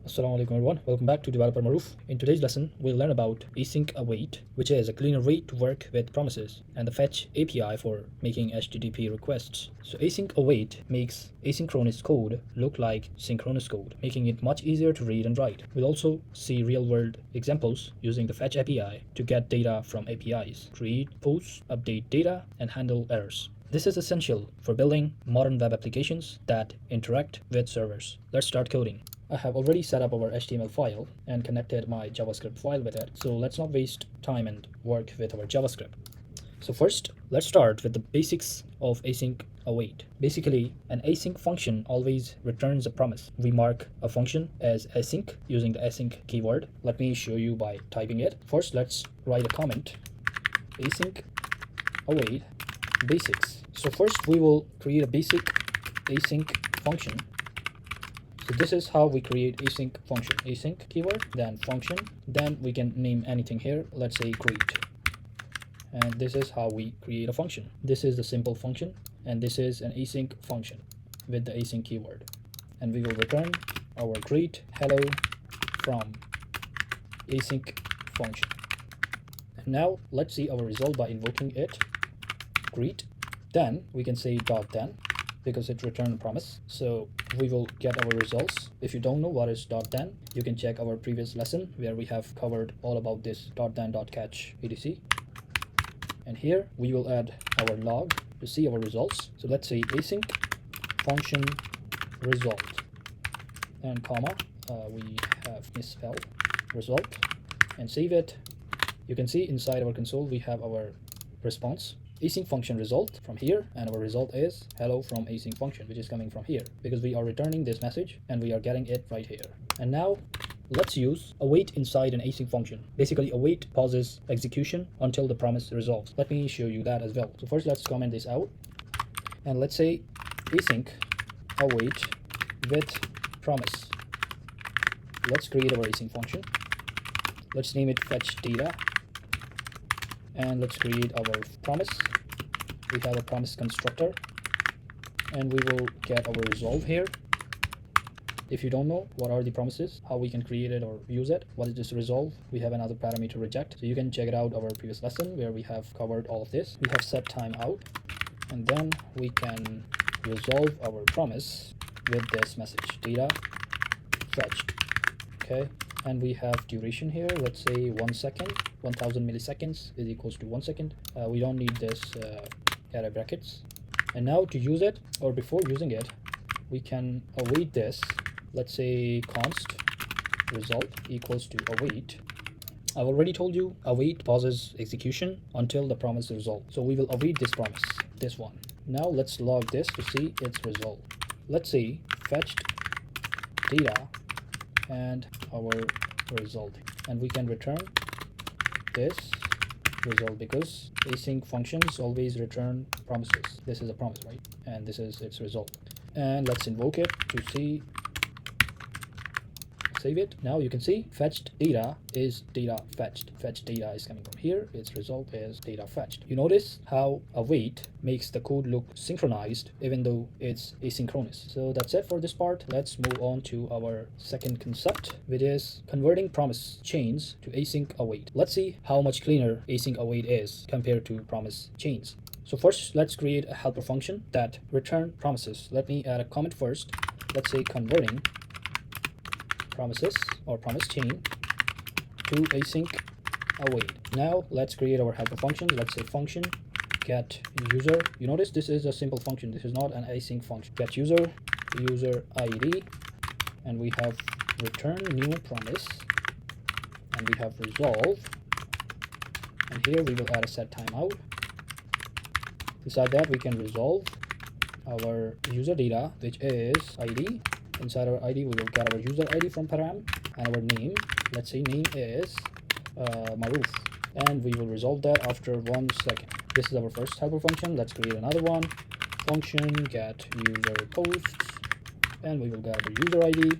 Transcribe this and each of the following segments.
Assalamu alaikum everyone, welcome back to Developer Maruf. In today's lesson, we'll learn about async await, which is a cleaner way to work with promises, and the fetch API for making HTTP requests. So async await makes asynchronous code look like synchronous code, making it much easier to read and write. We'll also see real-world examples using the fetch API to get data from APIs, create posts, update data, and handle errors. This is essential for building modern web applications that interact with servers. Let's start coding. I have already set up our HTML file and connected my JavaScript file with it. So let's not waste time and work with our JavaScript. So first, let's start with the basics of async await. Basically, an async function always returns a promise. We mark a function as async using the async keyword. Let me show you by typing it. First, let's write a comment, async await basics. So first we will create a basic async function. So this is how we create async function. Async keyword, then function, then we can name anything here. Let's say greet. And this is how we create a function. This is the simple function, and this is an async function with the async keyword. And we will return our greet hello from async function. And now let's see our result by invoking it, greet. Then we can say dot then, because it returned a promise. So we will get our results. If you don't know what is dot then, you can check our previous lesson where we have covered all about this dot then dot catch etc. And here we will add our log to see our results. So let's say async function result and comma, we have misspelled result, and save it. You can see inside our console we have our response async function result from here, and our result is hello from async function, which is coming from here because we are returning this message and we are getting it right here. And now let's use await inside an async function. Basically, await pauses execution until the promise resolves. Let me show you that as well. So first let's comment this out, and let's say async await with promise. Let's create our async function. Let's name it fetch data, and let's create our promise. We have a promise constructor, and we will get our resolve here. If you don't know what are the promises, how we can create it or use it, what is this resolve, we have another parameter reject. So you can check it out our previous lesson where we have covered all of this. We have set timeout, and then we can resolve our promise with this message data fetched. Okay, and we have duration here. Let's say 1 second. 1000 milliseconds is equals to 1 second. We don't need this array brackets. And now to use it, or before using it, we can await this. Let's say const result equals to await. I've already told you await pauses execution until the promise is resolved. So we will await this promise, this one. Now let's log this to see its result. Let's say fetched data and our result, and we can return this result because async functions always return promises. This is a promise, right? And this is its result. And let's invoke it to see. Save it. Now you can see fetched data is data fetched. Fetched data is coming from here. Its result is data fetched. You notice how await makes the code look synchronized even though it's asynchronous. So that's it for this part. Let's move on to our second concept, which is converting promise chains to async await. Let's see how much cleaner async await is compared to promise chains. So first, let's create a helper function that return promises. Let me add a comment first. Let's say converting promises or promise chain to async await. Now let's create our helper function. Let's say function get user. You notice this is a simple function. This is not an async function. Get user ID, and we have return new promise, and we have resolve, and here we will add a set timeout. Inside that we can resolve our user data, which is ID. Inside our ID, we will get our user ID from param, and our name. Let's say name is Maruf, and we will resolve that after 1 second. This is our first helper function. Let's create another one. Function get user posts, and we will get our user ID,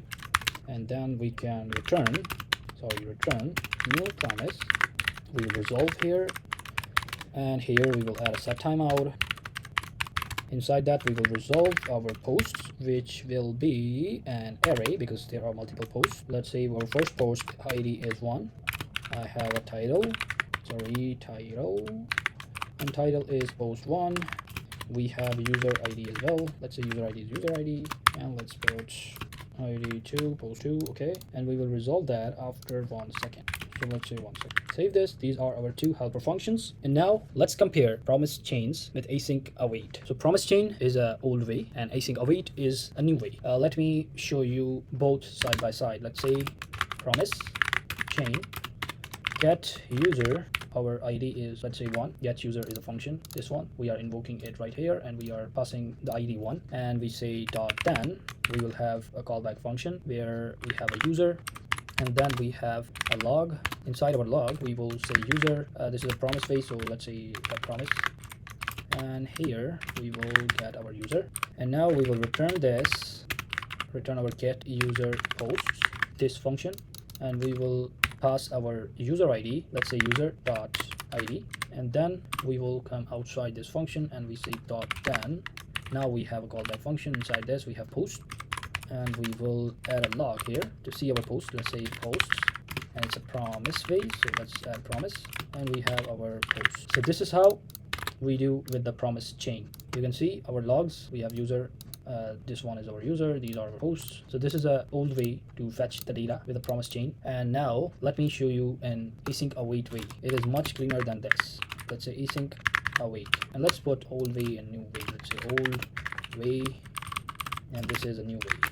and then we can return new promise. We will resolve here, and here we will add a set timeout. Inside that we will resolve our posts, which will be an array because there are multiple posts. Let's say our first post ID is 1. I have a title, and title is post 1. We have user ID as well. Let's say user ID is user ID, and let's put ID 2 post 2. Okay, and we will resolve that after 1 second. So let's say 1 second. Save this. These are our two helper functions. And now let's compare promise chains with async await. So promise chain is an old way and async await is a new way. Let me show you both side by side. Let's say promise chain get user. Our ID is, let's say, 1. Get user is a function. This one, we are invoking it right here, and we are passing the ID 1. And we say dot then we will have a callback function where we have a user, and then we have a log. Inside our log, we will say user. This is a promise phase, so let's say a promise. And here we will get our user. And now we will return this, return our get user posts, this function, and we will pass our user ID. Let's say user dot ID, and then we will come outside this function and we say dot then. Now we have a callback function. Inside this we have post, and we will add a log here to see our post. Let's say posts, and it's a promise phase, so let's add promise, and we have our post. So this is how we do with the promise chain. You can see our logs. We have user, this one is our user, these are our posts. So this is an old way to fetch the data with a promise chain. And now let me show you an async await way. It is much cleaner than this. Let's say async await, and let's put old way and new way. Let's say old way, and this is a new way.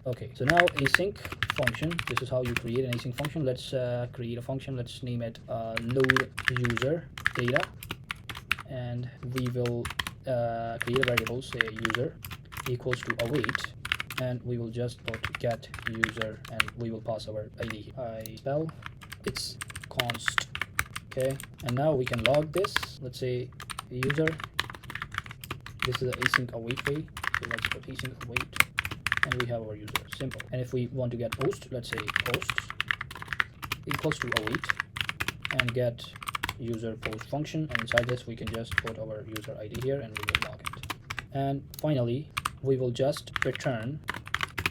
Okay, so now async function. This is how you create an async function. Let's create a function. Let's name it load user data, and we will create a variable, say user equals to await, and we will just put get user, and we will pass our ID. I spell it's const. Okay, and now we can log this. Let's say user. This is an async await way, so let's put async await, and we have our user. Simple. And if we want to get post, let's say posts equals to await, and get user post function, and inside this we can just put our user ID here, and we will log it. And finally we will just return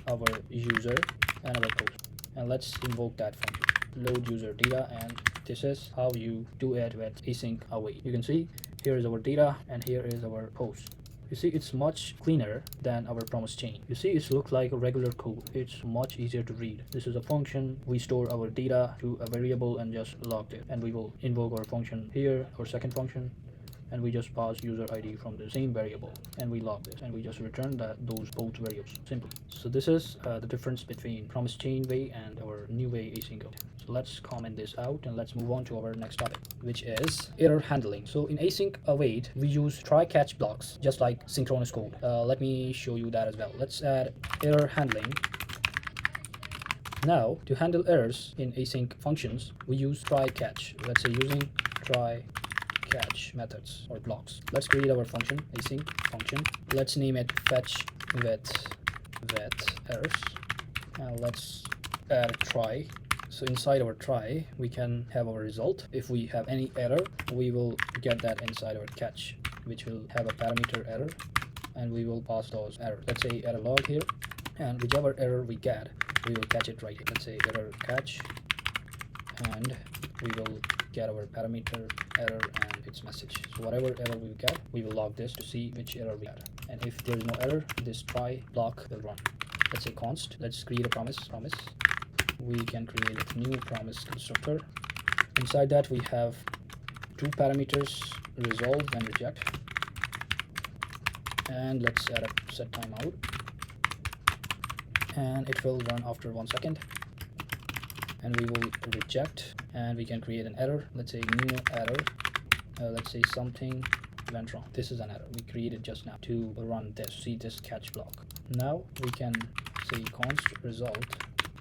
our user and our post, and let's invoke that function load user data. And this is how you do it with async await. You can see here is our data and here is our post. You see, it's much cleaner than our promise chain. You see, it looks like a regular code. It's much easier to read. This is a function. We store our data to a variable and just log it, and we will invoke our function here, our second function, and we just pass user ID from the same variable, and we log this, and we just return those both variables. Simple. So this is the difference between promise chain way and our new way async. So let's comment this out, and let's move on to our next topic, which is error handling. So in async await, we use try catch blocks, just like synchronous code. Let me show you that as well. Let's add error handling. Now, to handle errors in async functions, we use try catch. Let's say using try catch methods or blocks. Let's create our function, async function. Let's name it fetch with errors, and let's add try. So inside our try, we can have our result. If we have any error, we will get that inside our catch, which will have a parameter error, and we will pass those errors. Let's say error log here, and whichever error we get, we will catch it right here. Let's say error catch, and we will get our parameter error and its message. So whatever error we get, we will log this to see which error we had. And if there is no error, this try block will run. Let's say const. Let's create a promise. We can create a new promise constructor. Inside that we have two parameters, resolve and reject. And let's add a set timeout, and it will run after 1 second. And we will reject, and we can create an error. Let's say new error. Let's say something went wrong. This is an error we created just now to run this. See this catch block. Now we can say const result.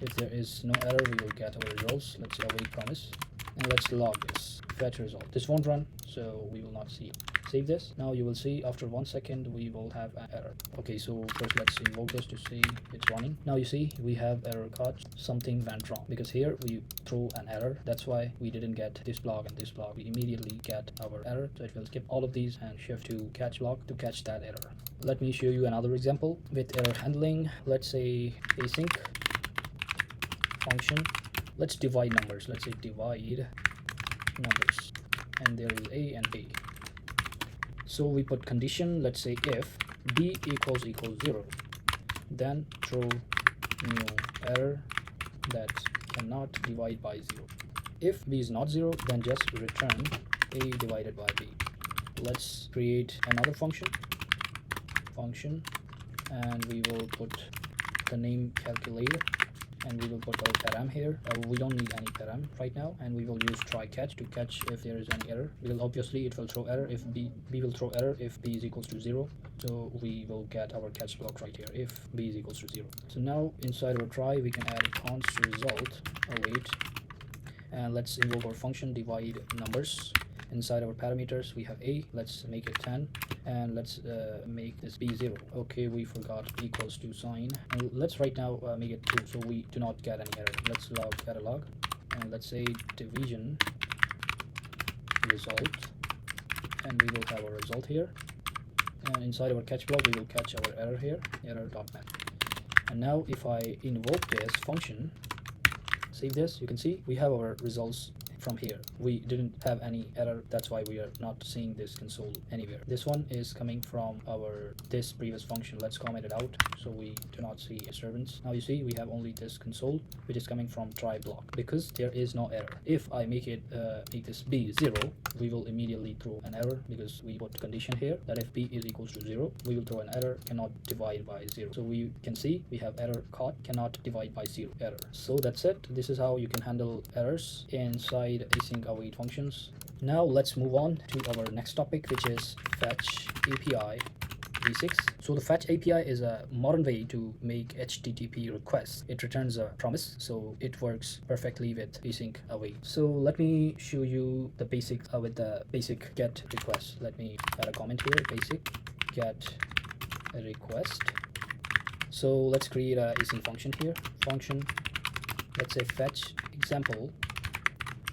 If there is no error, we will get our results. Let's say await promise, and let's log this fetch result. This won't run, so we will not see it. Save this. Now you will see after 1 second we will have an error. Okay, so first let's invoke this to see it's running. Now you see we have error caught. Something went wrong because here we throw an error. That's why we didn't get this block and this block. We immediately get our error, so it will skip all of these and shift to catch block to catch that error. Let me show you another example with error handling. Let's say async function. Let's divide numbers. Let's say divide numbers, and there is a and b. So we put condition. Let's say if b equals 0, then throw new error that cannot divide by 0. If b is not 0, then just return a divided by b. Let's create another function, and we will put the name calculator, and we will put our param here. We don't need any param right now, and we will use try catch to catch if there is any error, because obviously it will throw error if b will throw error if b is equals to 0. So we will get our catch block right here if b is equals to 0. So now inside our try we can add const result await, and let's invoke our function divide numbers. Inside our parameters we have a. Let's make it 10, and let's make this b 0. Okay, we forgot equals to sign, and let's right now make it true so we do not get any error. Let's log catalog, and let's say division result, and we will have our result here, and inside our catch block we will catch our error here, error.met. And now if I invoke this function, save this, you can see we have our results from here. We didn't have any error, that's why we are not seeing this console anywhere. This one is coming from this previous function. Let's comment it out so we do not see disturbance. Now you see we have only this console which is coming from try block because there is no error. If I make this b 0, we will immediately throw an error because we put condition here that if b is equals to 0, we will throw an error cannot divide by 0. So we can see we have error caught cannot divide by 0 error. So that's it. This is how you can handle errors inside async await functions. Now let's move on to our next topic, which is fetch API v6. So the fetch API is a modern way to make HTTP requests. It returns a promise, so it works perfectly with async await. So let me show you the basic with the basic get request. Let me add a comment here, basic get a request. So let's create a async function here. Function, let's say fetch example,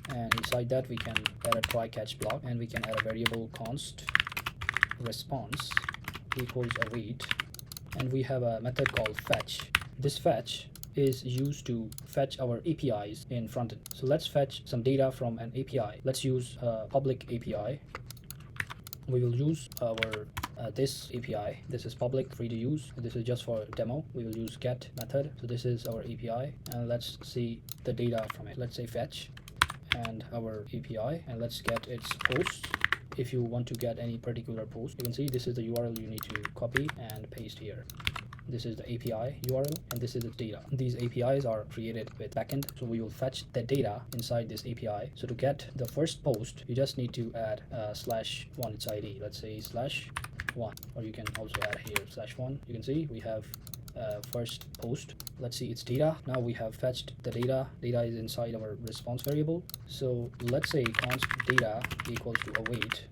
and inside that we can add a try catch block, and we can add a variable const response equals await, and we have a method called fetch. This fetch is used to fetch our APIs in frontend. So let's fetch some data from an API. Let's use a public API. We will use our this API. This is public, free to use. This is just for demo. We will use get method. So this is our API, and let's see the data from it. Let's say fetch and our API, and let's get its post. If you want to get any particular post, you can see this is the URL you need to copy and paste here. This is the API URL, and this is the data. These APIs are created with backend, so we will fetch the data inside this API. So to get the first post, you just need to add /1 its ID. Let's say /1, or you can also add here /1. You can see we have first post. Let's see its data. Now we have fetched the data. Data is inside our response variable. So let's say const data equals to await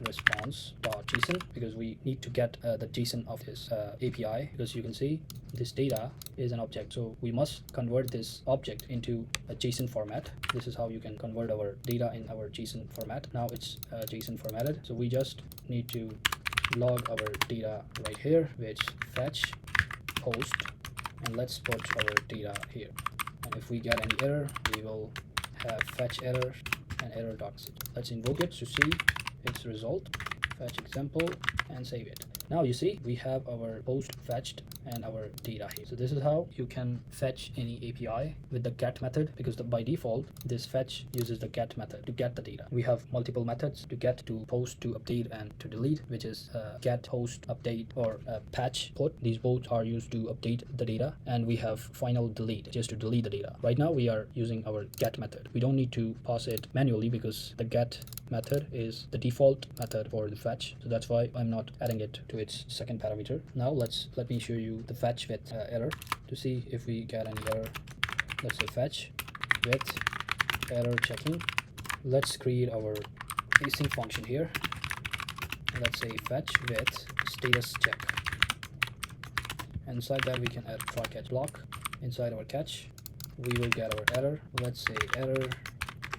response.json, because we need to get the JSON of this API, because you can see this data is an object, so we must convert this object into a JSON format. This is how you can convert our data in our JSON format. Now it's JSON formatted, so we just need to log our data right here, which fetch post, and let's put our data here. And if we get any error, we will have fetch error and error.sit. Let's invoke it to see its result, fetch example, and save it. Now you see we have our post fetched and our data here. So this is how you can fetch any API with the get method, because by default this fetch uses the get method to get the data. We have multiple methods to get, to post, to update, and to delete, which is get, post, update, or patch, put. These both are used to update the data, and we have final delete, just to delete the data. Right now we are using our get method. We don't need to pass it manually because the get method is the default method for the fetch, so that's why I'm not adding it to its second parameter. Now let me show you the fetch with error to see if we get any error. Let's say fetch with error checking. Let's create our async function here. let's say fetch with status check. Inside that we can add try catch block. Inside our catch we will get our error, let's say error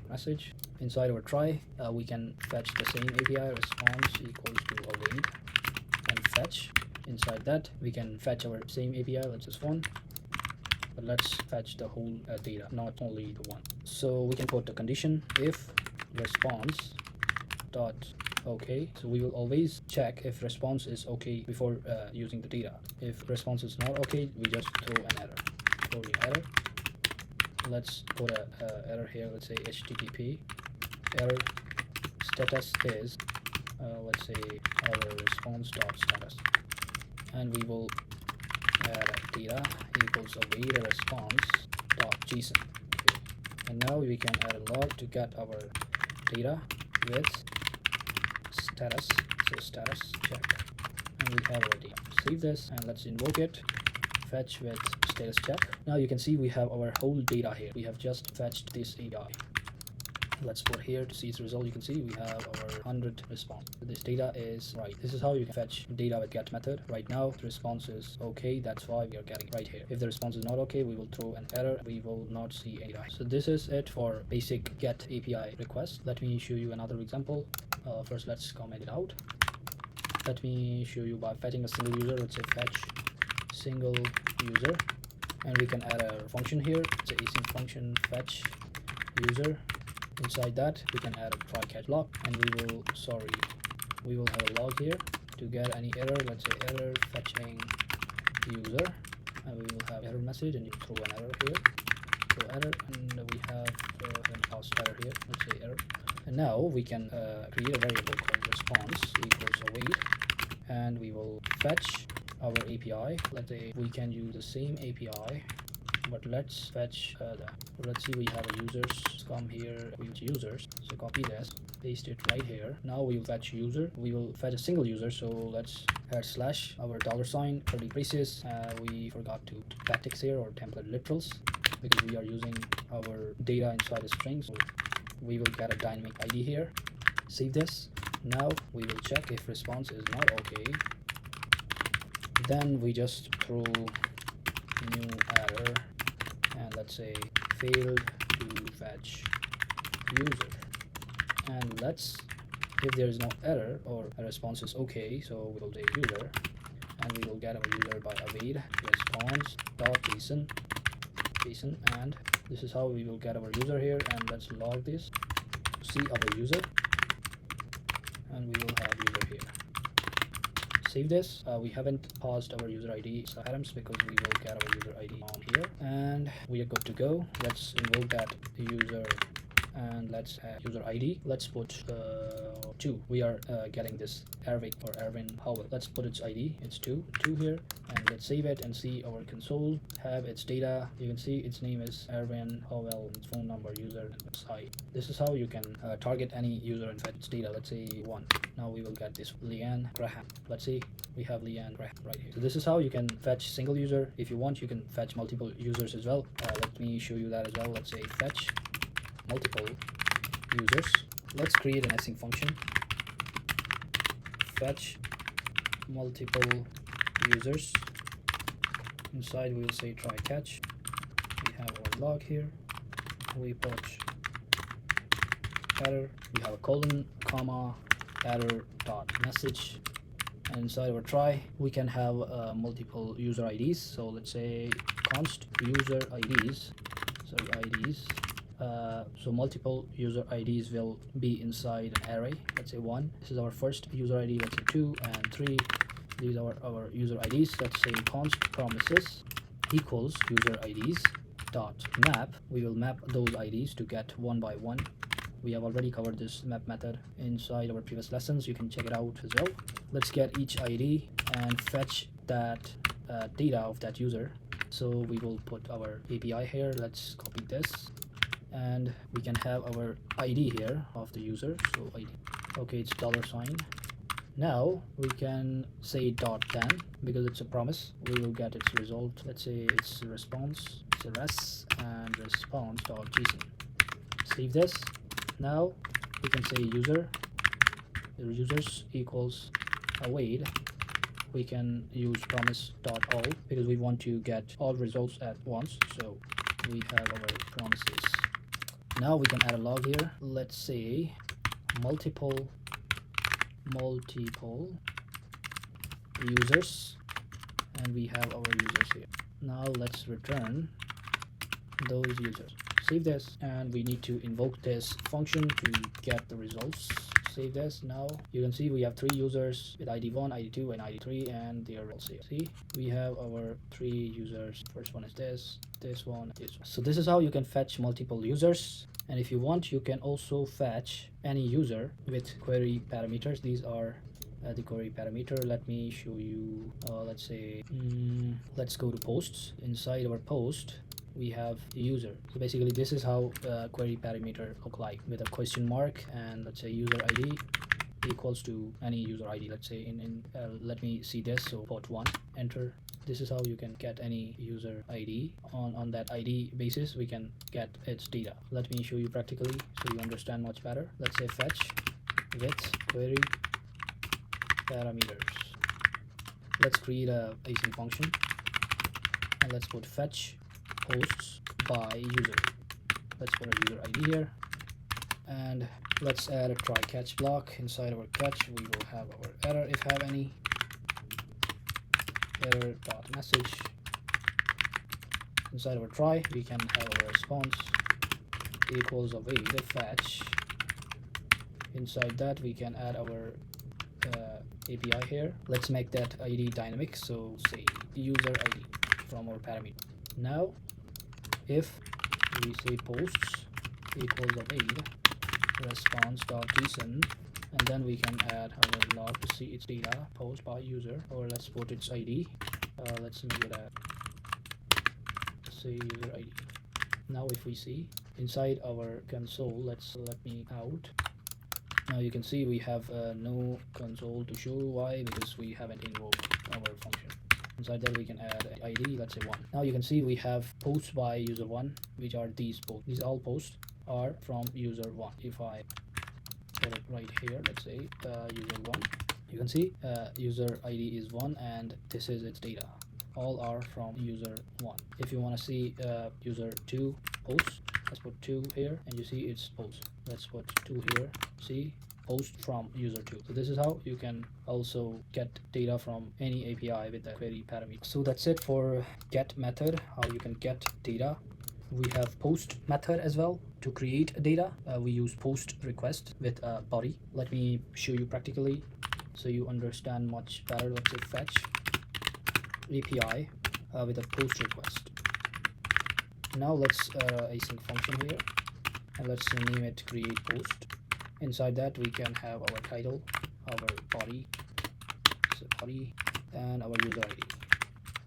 message. Inside our try we can fetch the same API, response equals to await and fetch. Inside that we can fetch our same API, let's just one, but let's fetch the whole data, not only the one. So we can put the condition if response.ok. So we will always check if response is okay before using the data. If response is not okay, we just throw an error. Error. Let's put a error here. Let's say HTTP error status is let's say our response.status, and we will add data equals await response.json. Okay. And now we can add a log to get our data with status, so status check, and we have our data. Save this and let's invoke it, fetch with status check. Now you can see we have our whole data here. We have just fetched this API. Let's put here to see its result. You can see we have our 100 response. This data is right. This is how you can fetch data with get method. Right now the response is okay, that's why we are getting right here. If the response is not okay, we will throw an error. We will not see any data. So this is it for basic get API request. Let me show you another example. First let's comment it out. Let me show you by fetching a single user. Let's say fetch single user, and we can add a function here. It's an async function fetch user. Inside that we can add a try catch block, and we will have a log here to get any error. Let's say error fetching user, and we will have error message, and you throw an error here, so error, and we have an house error here. Let's say error, and now we can create a variable called response equals await, and we will fetch our API. Let's say we can use the same API, but let's fetch let's see, we have a users. Come here, we use users, so copy this, paste it right here. Now we will fetch user. We will fetch a single user, so let's add slash our $, curly braces. We forgot to backticks here, or template literals, because we are using our data inside a string, so we will get a dynamic ID here. Save this. Now we will check if response is not okay, then we just throw new error, and let's say failed to fetch user, and let's, if there is no error or a response is okay, so we will take user, and we will get our user by await response.json, and this is how we will get our user here. And let's log this to see our user, and we will have user here. Save this. We haven't paused our user ID items because we will get our user ID on here, and we are good to go. Let's invoke that user, and let's add user ID. Let's put 2. We are getting this Erwin Howell. Let's put its ID. It's 2 here, and let's save it and see our console have its data. You can see its name is Erwin Howell, its phone number, user, and website. This is how you can target any user and fetch its data. Let's say 1. Now we will get this Leanne Graham. Let's see, we have Leanne Graham right here. So this is how you can fetch single user. If you want, you can fetch multiple users as well. Let me show you that as well. Let's say fetch multiple users. Let's create an async function. Fetch multiple users. Inside we will say try catch. We have our log here. We put error. We have a colon, comma, error dot message, and inside our try we can have multiple user IDs. So let's say const user IDs, so multiple user IDs will be inside an array. Let's say 1, this is our first user ID. Let's say 2 and 3, these are our user IDs. Let's say const promises equals user IDs dot map. We will map those IDs to get one by one. We have already covered this map method inside our previous lessons. You can check it out as well. Let's get each ID and fetch that data of that user. So we will put our API here. Let's copy this, and we can have our ID here of the user. So ID, okay, it's $. Now we can say .then, because it's a promise. We will get its result. Let's say it's a response, it's a res, and response.json. Save this. Now we can say user users equals await, we can use Promise.all because we want to get all results at once. So we have our promises. Now we can add a log here. Let's say multiple users, and we have our users here. Now let's return those users. Save this, and we need to invoke this function to get the results. Save this. Now you can see we have 3 users with ID 1, ID 2, and ID 3, and they are all here. See, we have our 3 users. First one is this one, this one. So this is how you can fetch multiple users. And if you want, you can also fetch any user with query parameters. These are the query parameter. Let me show you. Let's say let's go to posts. Inside our post we have the user. So basically this is how query parameter look like, with a question mark, and let's say user ID equals to any user ID. Let's say let me see this. So port 1, enter. This is how you can get any user ID. On that ID basis we can get its data. Let me show you practically so you understand much better. Let's say fetch with query parameters. Let's create a async function, and let's put fetch posts by user. Let's put a user ID here, and let's add a try catch block. Inside our catch we will have our error if have any, error dot message. Inside our try we can have our response equals await fetch. Inside that we can add our API here. Let's make that ID dynamic, so say user ID from our parameter. Now if we say posts equals await response.json, and then we can add our log to see its data post by user, or let's put its ID. Let's make it say user ID. Now if we see inside our console, let me out. Now you can see we have no console to show. Why? Because we haven't invoked our function. Inside that we can add ID, let's say 1. Now you can see we have posts by user 1, which are these posts. These all posts are from user 1. If I put it right here, let's say user 1, you can see user ID is 1, and this is its data. All are from user 1. If you want to see user 2 posts, let's put 2 here, and you see it's post. Let's put 2 here. See, post from user 2. So this is how you can also get data from any API with the query parameter. So that's it for get method, how you can get data. We have post method as well. To create data, we use post request with a body. Let me show you practically so you understand much better. Let's say fetch API with a post request. Now let's async function here, and let's name it create post. Inside that we can have our title, our body, and our user ID,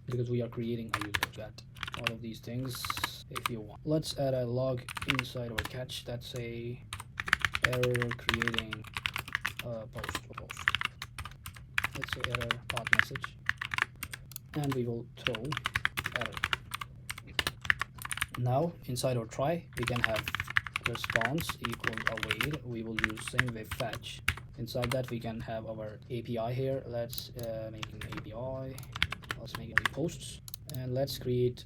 because we are creating a user. Get all of these things if you want. Let's add a log inside our catch. That's a error creating post. Let's say error dot message, and we will throw error. Now inside our try we can have response equals await. We will use same way fetch. Inside that we can have our API here. Let's make an API. Let's make it posts, and let's create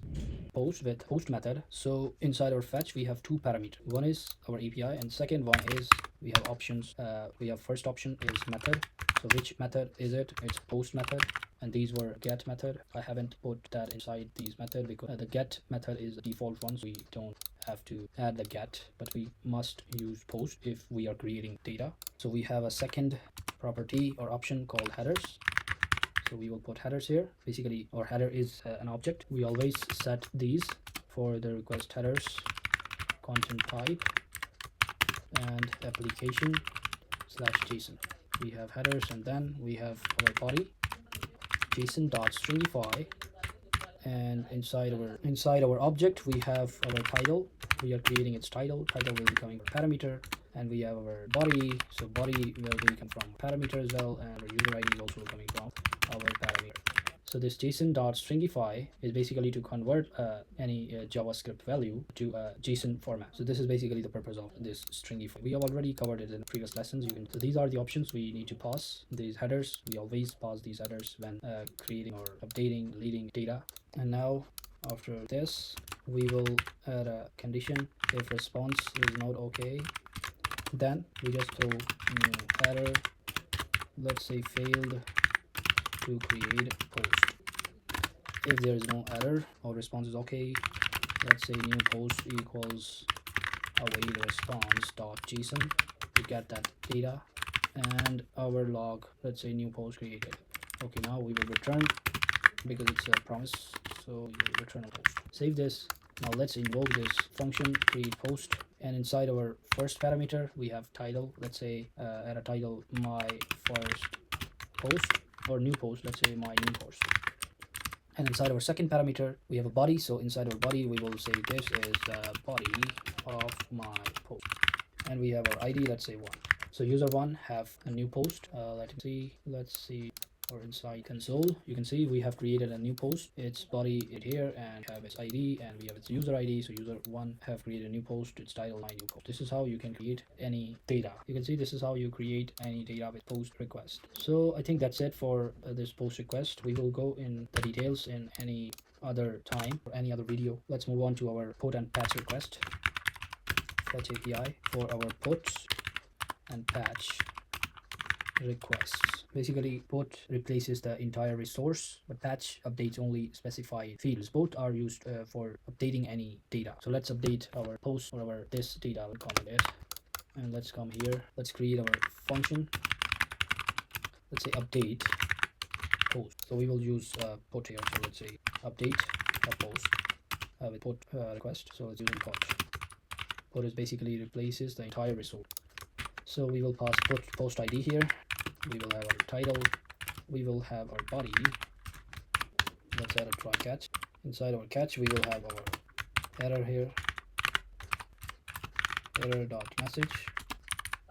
post with post method. So inside our fetch we have 2 parameters. One is our API, and second one is we have options. We have first option is method. So which method is it? It's post method, and these were get method. I haven't put that inside these method because the get method is the default one, so we don't have to add the get, but we must use post if we are creating data. So we have a second property or option called headers. So we will put headers here. Basically our header is an object. We always set these for the request headers, content type, and application /JSON. We have headers, and then we have our body JSON.stringify, and inside our object we have our title. We are creating its title. Title will be coming from parameter, and we have our body. So body will be coming from parameter as well, and our user ID is also coming from our parameter. So this JSON.stringify is basically to convert any JavaScript value to a JSON format. So this is basically the purpose of this stringify. We have already covered it in previous lessons. So these are the options we need to pass. These headers, we always pass these headers when creating or updating, deleting data. And now after this, we will add a condition. If response is not okay, then we just throw new error. Let's say failed to create post. If there is no error or response is okay, let's say new post equals await response.json to get that data, and our log, let's say new post created. Okay, now we will return because it's a promise, so we will return a post. Save this. Now let's invoke this function create post, and inside our first parameter we have title. Let's say add a title my first post, or new post, let's say my new post. And inside our second parameter we have a body, so inside our body we will say this is the body of my post, and we have our ID, let's say 1. So user1 have a new post. Let's see or inside console, you can see we have created a new post. Its body is here and have its ID, and we have its user ID. So user1 have created a new post. Its title my new post. This is how you can create any data. You can see this is how you create any data with post request. So I think that's it for this post request. We will go in the details in any other time or any other video. Let's move on to our put and patch request. Fetch API for our puts and patch requests. Basically, put replaces the entire resource, but patch updates only specified fields. Both are used for updating any data. So let's update our post or our this data. We'll comment it, and let's come here. Let's create our function. Let's say update post. So we will use put here. So let's say update a post with put request. So it's using put. Put is basically replaces the entire resource. So we will pass put post ID here. We will have our title. We will have our body. Let's add a try catch. Inside our catch, we will have our error here. Error.message.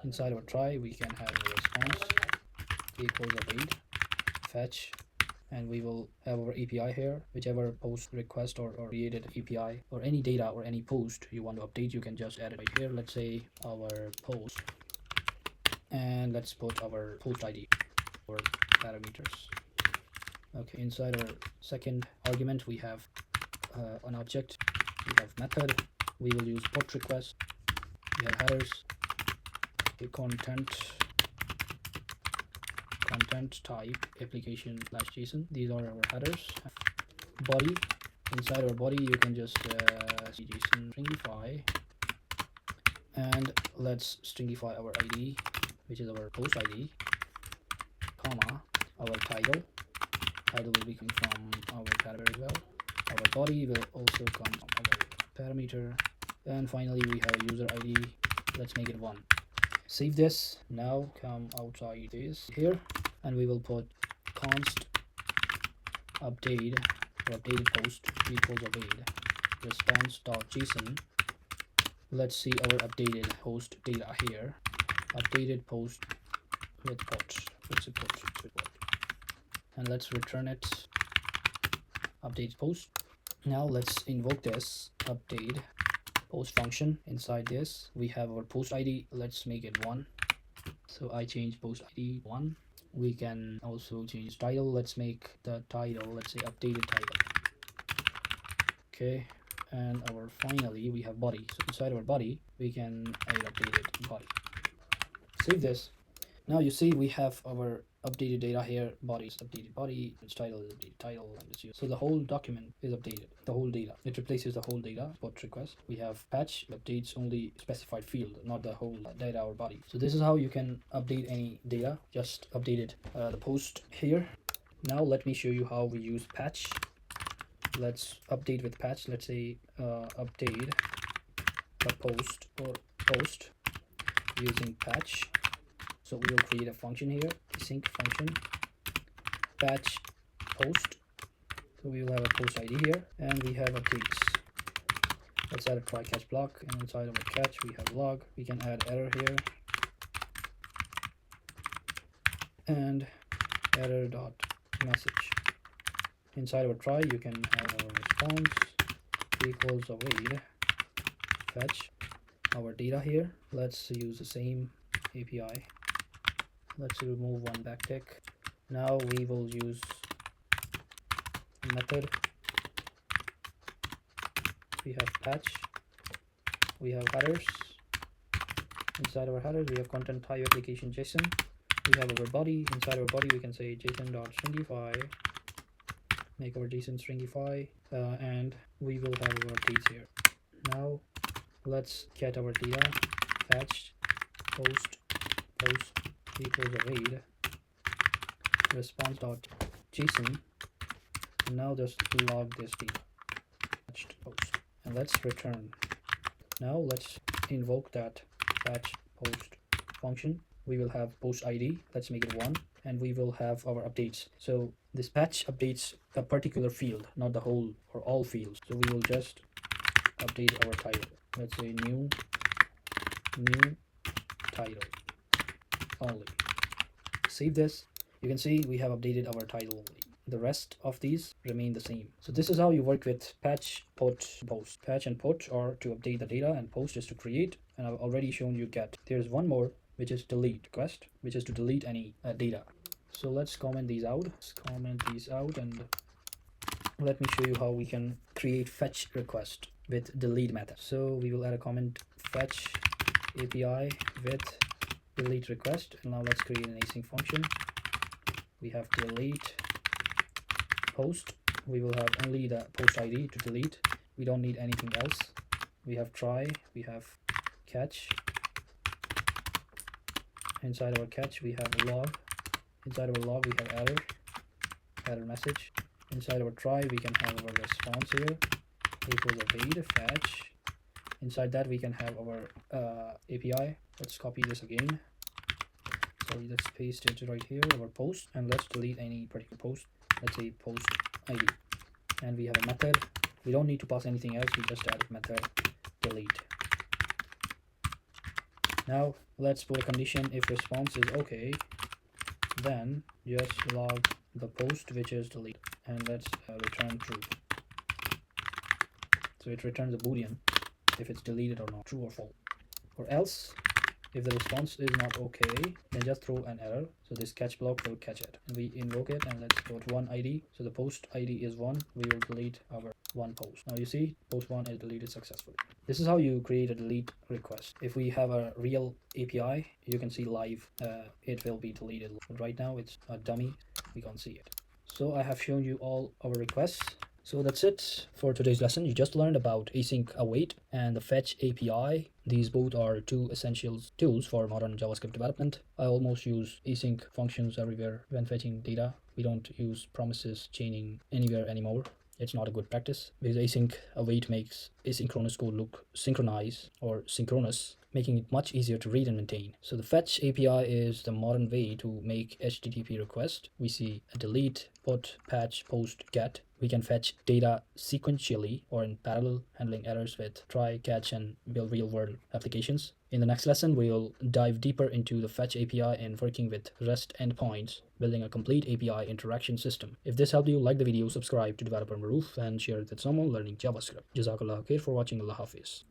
Inside our try, we can have a response equals await fetch, and we will have our API here. Whichever post request or created API or any data or any post you want to update, you can just add it right here. Let's say our post, and let's put our post ID or parameters. Okay, inside our second argument we have an object. We have method. We will use put request. We have headers. Okay, content type application/json. These are our headers. Body. Inside our body you can just JSON stringify, and let's stringify our ID, which is our post ID, comma our title. Title will be coming from our parameter as well. Our body will also come from our parameter, and finally we have a user ID. Let's make it 1. Save this. Now come outside this here, and we will put const update or updated post equals await response.json. Let's see our updated post data here. Updated post with put. Let's say put with put. And let's return it. Update post. Now let's invoke this update post function. Inside this we have our post ID. Let's make it 1. So I change post ID 1. We can also change title. Let's make the title, let's say updated title. Okay, and our finally we have body. So inside our body we can add updated body. Save this. Now you see we have our updated data here. Body is updated body, its title is updated title, and it's used. So the whole document is updated, the whole data. It replaces the whole data. Put request. We have patch, updates only specified field, not the whole data or body. So this is how you can update any data. Just updated the post here. Now let me show you how we use patch. Let's update with patch. Let's say update the post or post using patch. So we will create a function here, async function, patch post. So we will have a post ID here, and we have updates. Let's add a try catch block, and inside of a catch we have log. We can add error here, and error dot message. Inside our try, you can have our response equals await fetch our data here. Let's use the same API. Let's remove one backtick. Now we will use a method. We have patch, we have headers. Inside our headers we have content type application JSON. We have our body. Inside our body we can say json.stringify, make our JSON stringify, and we will have our dates here. Now let's get our data. Fetch post equals await response.json. Now just log this data, fetched post, and let's return. Now let's invoke that fetch post function. We will have post ID, let's make it 1, and we will have our updates. So this patch updates a particular field, not the whole or all fields. So we will just update our title. Let's say new title only. Save this. You can see we have updated our title only. The rest of these remain the same. So this is how you work with patch, put, post. Patch and put are to update the data, and post is to create, and I've already shown you get. There's one more, which is delete request, which is to delete any data. So let's comment these out. And let me show you how we can create fetch request with delete method. So we will add a comment fetch API with delete request, and now let's create an async function. We have delete post. We will have only the post ID to delete. We don't need anything else. We have try, we have catch. Inside our catch we have log. Inside our log we have error message. Inside our try we can have our response here equals await fetch. Inside that we can have our API. Let's copy this again. Sorry, let's paste it right here, our post, and let's delete any particular post. Let's say post ID, and we have a method. We don't need to pass anything else, we just add method delete. Now let's put a condition. If response is okay, then just log the post which is delete, and let's return true. So it returns a boolean if it's deleted or not, true or false. Or else, if the response is not okay, then just throw an error. So this catch block will catch it, and we invoke it, and let's put 1 ID. So the post ID is 1. We will delete our 1 post. Now you see post 1 is deleted successfully. This is how you create a delete request. If we have a real API, you can see live it will be deleted. But right now it's a dummy, we can't see it. So I have shown you all our requests. So that's it for today's lesson. You just learned about async await and the fetch API. These both are two essential tools for modern JavaScript development. I almost use async functions everywhere when fetching data. We don't use promises chaining anywhere anymore. It's not a good practice because async await makes asynchronous code look synchronized or synchronous, making it much easier to read and maintain. So the fetch API is the modern way to make HTTP requests. We see a delete, put, patch, post, get. We can fetch data sequentially or in parallel, handling errors with try, catch, and build real-world applications. In the next lesson, we'll dive deeper into the fetch API and working with REST endpoints, building a complete API interaction system. If this helped you, like the video, subscribe to Developer Maruf, and share it with someone learning JavaScript. Jazakallah khair for watching. Allah Hafiz.